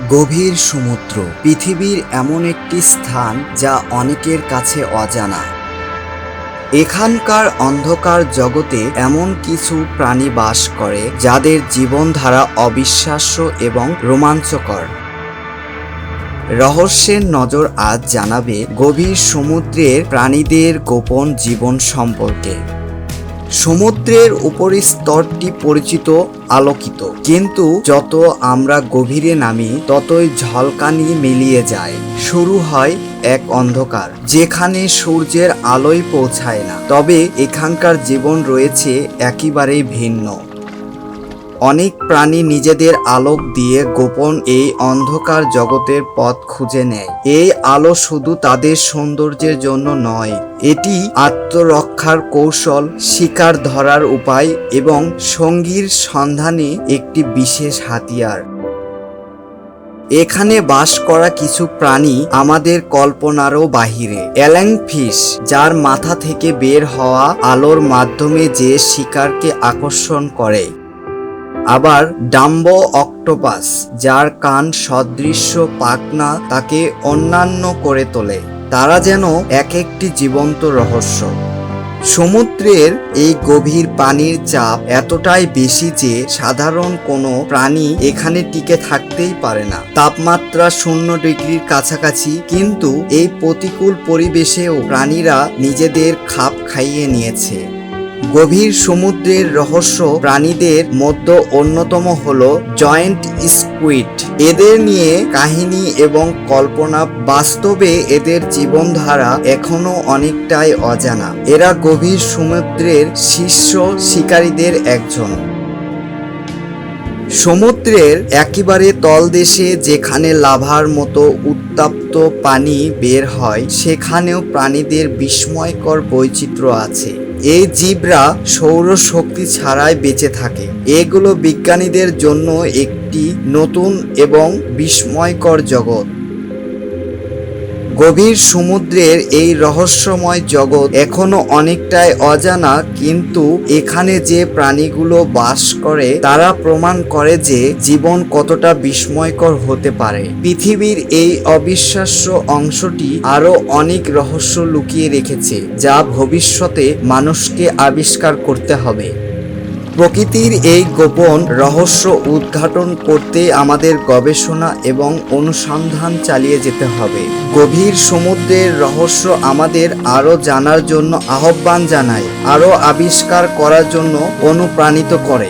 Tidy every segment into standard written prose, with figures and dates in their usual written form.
গভীর সমুদ্র পৃথিবীর এমন একটি স্থান যা অনেকের কাছে অজানা। এখানকার অন্ধকার জগতে এমন কিছু প্রাণী বাস করে যাদের জীবনধারা অবিশ্বাস্য এবং রোমাঞ্চকর। রহস্যের নজর আজ জানাবে গভীর সমুদ্রের প্রাণীদের গোপন জীবন সম্পর্কে। সমুদ্রের উপরের স্তরটি পরিচিত আলোকিত, কিন্তু যত আমরা গভীরে নামি ততই ঝলকানি মিলিয়ে যায়। শুরু হয় এক অন্ধকার যেখানে সূর্যের আলোয় পৌঁছায় না। তবে এখানকার জীবন রয়েছে একেবারেই ভিন্ন। অনেক প্রাণী নিজেদের আলোক দিয়ে গোপন এই অন্ধকার জগতের পথ খুঁজে নেয়। এই আলো শুধু তাদের সৌন্দর্যের জন্য নয়, এটি আত্মরক্ষার কৌশল, শিকার ধরার উপায় এবং সঙ্গীর সন্ধানে একটি বিশেষ হাতিয়ার। এখানে বাস করা কিছু প্রাণী আমাদের কল্পনারও বাহিরে। এলাংফিশ, যার মাথা থেকে বের হওয়া আলোর মাধ্যমে যে শিকারকে আকর্ষণ করে। আবার ডাম্বো অক্টোপাস, যার কান সদৃশ্য পাখনা তাকে অন্যান্য করে তোলে। তারা যেন এক একটি জীবন্ত রহস্য। সমুদ্রের এই গভীর পানির চাপ এতটাই বেশি যে সাধারণ কোনো প্রাণী এখানে টিকে থাকতেই পারে না। তাপমাত্রা 0 ডিগ্রির কাছাকাছি, কিন্তু এই প্রতিকূল পরিবেশেও প্রাণীরা নিজেদের খাপ খাইয়ে নিয়েছে। গভীর সমুদ্রের রহস্য প্রাণীদের মধ্যে অন্যতম হলো জয়েন্ট স্কুইড। এদের নিয়ে কাহিনী এবং কল্পনা, বাস্তবে এদের জীবনধারা এখনো অনেকটাই অজানা। এরা গভীর সমুদ্রের শীর্ষ শিকারীদের একজন। সমুদ্রের একেবারে তলদেশে যেখানে লাভার মতো উত্তপ্ত পানি বের হয়, সেখানেও প্রাণীদের বিস্ময়কর বৈচিত্র্য আছে। এই জীবরা সৌরশক্তি ছাড়াই বেঁচে থাকে। এগুলো বিজ্ঞানীদের জন্য একটি নতুন এবং বিস্ময়কর জগৎ। গভীর সমুদ্রের এই রহস্যময় জগৎ এখনো অনেকটাই অজানা, কিন্তু এখানে যে প্রাণীগুলো বাস করে তারা প্রমাণ করে যে জীবন কতটা বিস্ময়কর হতে পারে। পৃথিবীর এই অবিশ্বাস্য অংশটি আরো অনেক রহস্য লুকিয়ে রেখেছে, যা ভবিষ্যতে মানুষকে আবিষ্কার করতে হবে। প্রকৃতির এই গোপন রহস্য উদ্ঘাটন করতে আমাদের গবেষণা এবং অনুসন্ধান চালিয়ে যেতে হবে। গভীর সমুদ্রের রহস্য আমাদের আরও জানার জন্য আহ্বান জানায়, আরও আবিষ্কার করার জন্য অনুপ্রাণিত করে।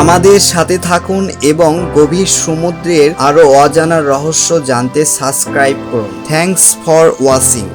আমাদের সাথে থাকুন এবং গভীর সমুদ্রের আরো অজানা রহস্য জানতে সাবস্ক্রাইব করুন। Thanks for watching.